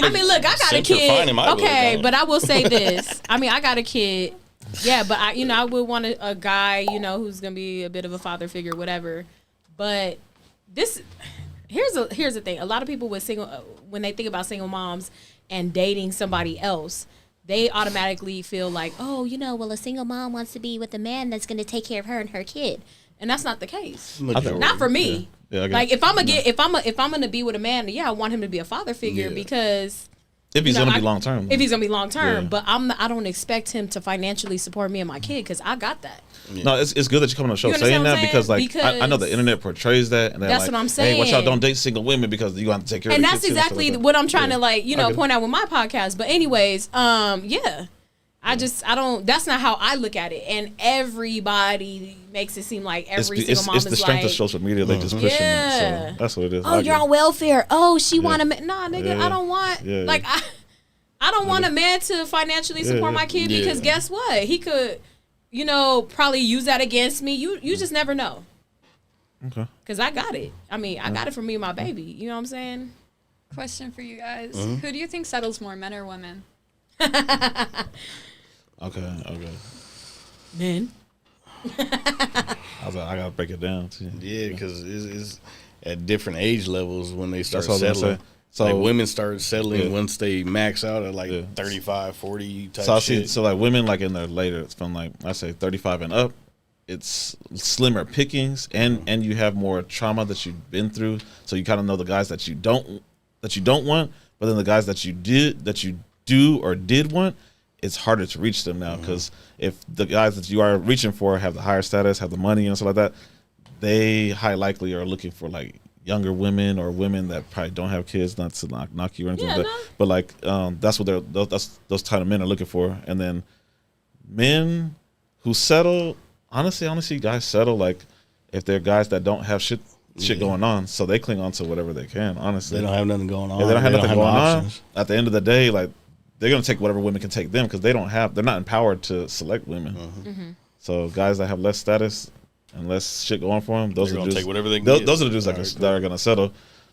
I mean, look, I got a kid. Okay, but I will say this. I mean, I got a kid. Yeah, but I would want a guy, who's gonna be a bit of a father figure, whatever. But here's the thing. A lot of people when they think about single moms and dating somebody else, they automatically feel like, oh, well, a single mom wants to be with a man that's gonna take care of her and her kid, and that's not the case. Not for me. Yeah, like if I'm gonna be with a man, I want him to be a father figure because. If he's gonna be long term. If he's gonna be long term, but I don't expect him to financially support me and my kid because I got that. Yeah. No, it's good that you come on the show saying that because I know the internet portrays that, and that's what I'm saying. Hey, watch out, don't date single women because you have to take care of. And the that's kids exactly too, what I'm trying to point out with my podcast. But anyways, I don't. That's not how I look at it. And everybody makes it seem like every single mom is like. It's the strength of social media. They just pushing it. So that's what it is. Oh, you're on welfare. Oh, she want a man. Nah, nigga, I don't want. I don't want a man to financially support my kid because guess what? He could, probably use that against me. You just never know. Okay. Because I got it. I mean, I got it from me and my baby. You know what I'm saying? Question for you guys: Who do you think settles more, men or women? Okay. Men. I gotta break it down too. Yeah, because it's at different age levels when they start settling. So like women start settling once they max out at like 35, 40 type shit. So like women like in their later, it's from like I say 35 and up, it's slimmer pickings and you have more trauma that you've been through. So you kind of know the guys that you don't want, but then the guys that you do or did want, it's harder to reach them now because if the guys that you are reaching for have the higher status, have the money and stuff like that, they high likely are looking for like younger women or women that probably don't have kids, not to knock you or anything like that. But like that's what those kind of men are looking for. And then men who settle, honestly, I only see guys settle like if they're guys that don't have shit going on, so they cling on to whatever they can. Honestly, they don't have nothing going on. If they don't have nothing going on. At the end of the day, like they're gonna take whatever women can take them because they're not empowered to select women. So guys that have less status and less shit going for them, those are the dudes. Take whatever they can those are the dudes that are gonna settle.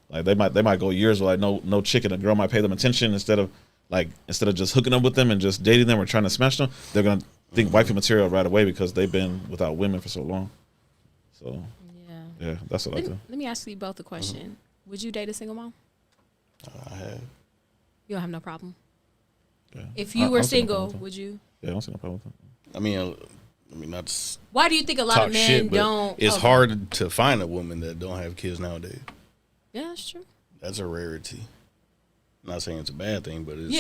Like they might go years with like no chick, and a girl might pay them attention instead of just hooking up with them and just dating them or trying to smash them. They're gonna think wifey material right away because they've been without women for so long. So yeah, that's what I do. Let me ask you both a question. Would you date a single mom? I have. You don't have no problem. Yeah. If you were single, would you? Yeah, I don't see no problem with that. I mean, that's. Why do you think a lot of men don't? It's hard to find a woman that don't have kids nowadays. Yeah, that's true. That's a rarity. I'm not saying it's a bad thing, but it's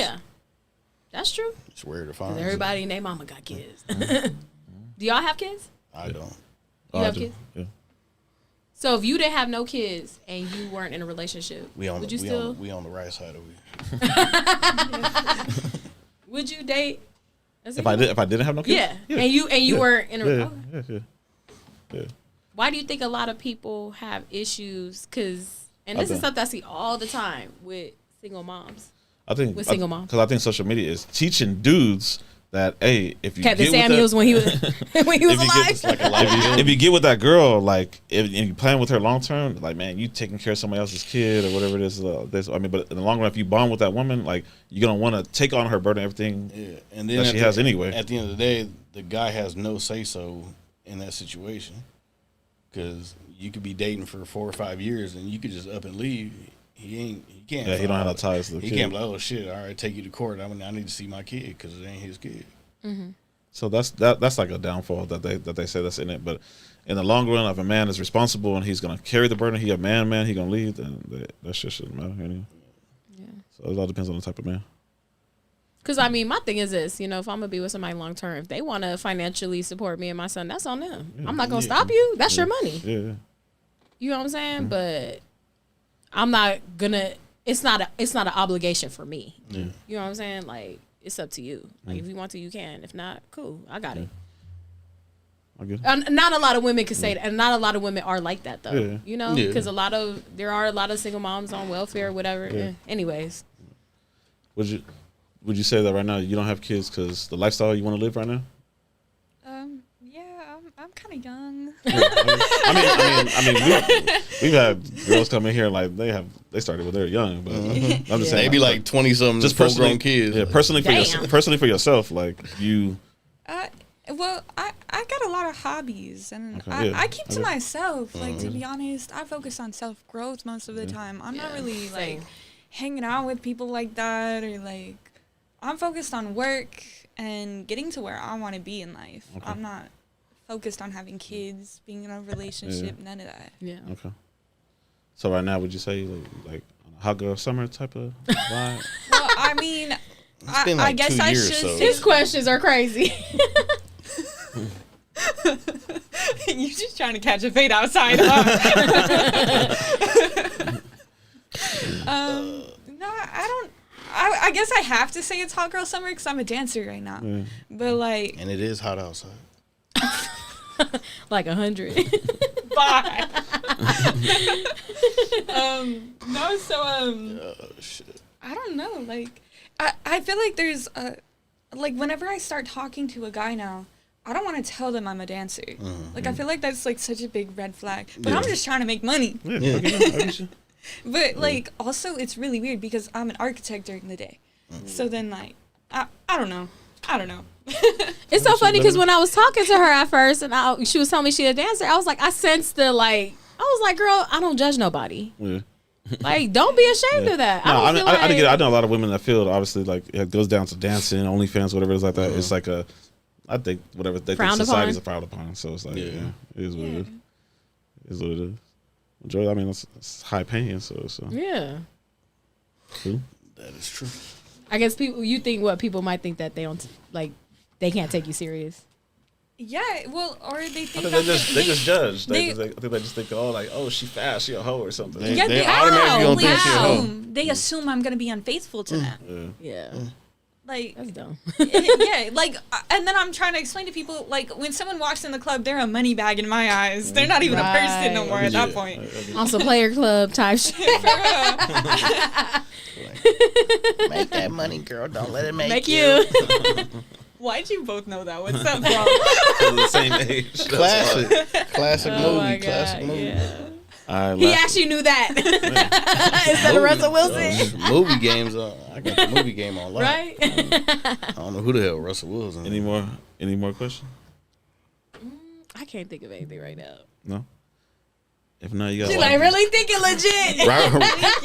that's true. It's rare to find. Everybody and their mama got kids. Do y'all have kids? I don't. You have kids? Yeah. So if you didn't have no kids and you weren't in a relationship, would you still? We on the right side of it. Would you date? If I didn't have no kids? Yeah. And you weren't in a yeah. Why do you think a lot of people have issues? And this is something I see all the time with single moms. With single moms. Because I think social media is teaching dudes that, hey, if you Captain get Samuels with that, when he was alive. If you get with that girl, like, if you plan with her long term, like, man, you taking care of somebody else's kid or whatever it is. But in the long run, if you bond with that woman, like, you're gonna want to take on her burden, everything and then that she has anyway. At the end of the day, the guy has no say so in that situation because you could be dating for 4 or 5 years and you could just up and leave. He can't. Yeah, he don't have no ties to the kid. He can't be like, oh shit, all right, take you to court. I need to see my kid because it ain't his kid. Mm-hmm. So that's like a downfall that they say that's in it. But in the long run, if a man is responsible and he's gonna carry the burden, he a man, he gonna lead, then that shit shouldn't matter anyway. Yeah. So it all depends on the type of man. Because I mean, my thing is this: if I'm gonna be with somebody long term, if they want to financially support me and my son, that's on them. Yeah. I'm not gonna stop you. That's your money. Yeah. You know what I'm saying? Mm-hmm. But I'm not gonna. It's not an obligation for me. Yeah. You know what I'm saying? Like, it's up to you. Like, if you want to, you can. If not, cool. I got it. I get it. Not a lot of women can say that, and not a lot of women are like that though. Yeah. You know, because there are a lot of single moms on welfare, whatever. Yeah. Anyways, would you say that right now you don't have kids because the lifestyle you want to live right now? Yeah, I'm kind of young. We've had girls come in here like they started when they were young, but I'm just saying they be like 20-something, just full-grown kids. Yeah, personally for yourself, like you. Well, I got a lot of hobbies, and I keep to myself. Like, to be honest, I focus on self-growth most of the time. I'm not really, like, hanging out with people like that, or, like, I'm focused on work and getting to where I want to be in life. Okay. I'm not focused on having kids, being in a relationship, none of that. Yeah. Okay. So right now, would you say, like hot girl summer type of vibe? Well, I mean, I guess I should. So. His questions are crazy. You just trying to catch a fade outside, huh? No, I don't. I guess I have to say it's hot girl summer because I'm a dancer right now. Yeah. But like, and it is hot outside. Like 100. Bye. No, so shit. I don't know. Like, I feel like there's like whenever I start talking to a guy now, I don't want to tell them I'm a dancer. Like, I feel like that's like such a big red flag. But I'm just trying to make money. But like, also it's really weird because I'm an architect during the day. So then like, I don't know. It's so funny because when I was talking to her at first and she was telling me she a dancer, I was like, I sensed I was like, girl, I don't judge nobody. Yeah. Like, don't be ashamed of that. No, I get it. I know a lot of women that feel obviously like it goes down to dancing, OnlyFans, whatever it is like that. It's like I think whatever they think society's a frowned upon. So it's like, it is what it is. It is what it is. Enjoy. I mean, it's high paying, so yeah. Cool. That is true. I guess people might think that they don't they can't take you serious. Yeah, well, or they think they just judge. I think they just think, she fast, she a hoe or something. They automatically don't think she a hoe. They assume I'm gonna be unfaithful to them. Yeah. Like, that's dumb. Yeah, like, and then I'm trying to explain to people, like, when someone walks in the club, they're a money bag in my eyes. They're not even a person no more at that point. Also, player club type shit. Make that money, girl. Don't let it make you. Why'd you both know that? What's up, bro? The same age. Classic movie. Yeah. He actually knew that instead of Russell Wilson. Movie games. I got the movie game on lock. Right? I don't know who the hell Russell Wilson. Any more questions? I can't think of anything right now. No. If not, you got. She's like really thinking legit. Right.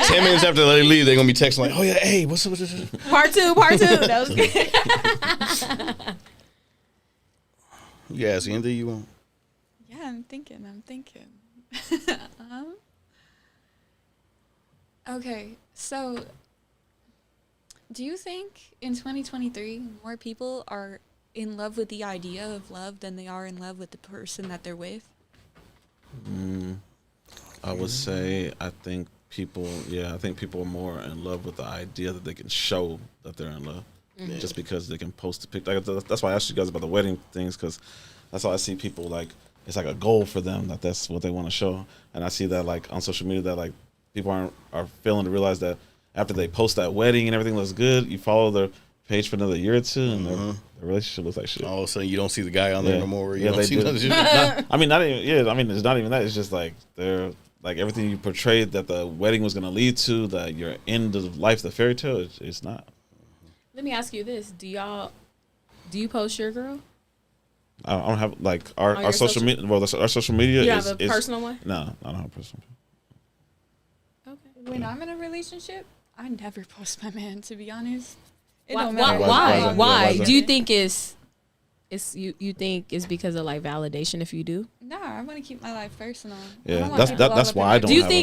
10 minutes after they leave, they're gonna be texting like, "Oh yeah, hey, what's up with this?" Part two. That was good. You ask anything you want. Yeah, I'm thinking. Okay, so do you think in 2023 more people are in love with the idea of love than they are in love with the person that they're with? I would say I think people are more in love with the idea that they can show that they're in love. Just because they can post a picture. That's why I asked you guys about the wedding things, because that's how I see people, like, it's like a goal for them that's what they want to show. And I see that, like, on social media, that, like, people are failing to realize that after they post that wedding and everything looks good, you follow their page for another year or two, and their relationship looks like shit. All of a sudden, you don't see the guy on there no more. You don't see it's not even that. It's just like they're like everything you portrayed that the wedding was going to lead to, that your end of life, the fairy tale, it's not. Let me ask you this: do you post your girl? I don't have like our social media. Well, our social media. You have a personal one? No, I don't have a personal one. Okay. When I'm in a relationship, I never post my man. To be honest, Why? Do you think you think it's because of like validation if you do? No, I want to keep my life personal. Yeah, that's why I don't. Do you think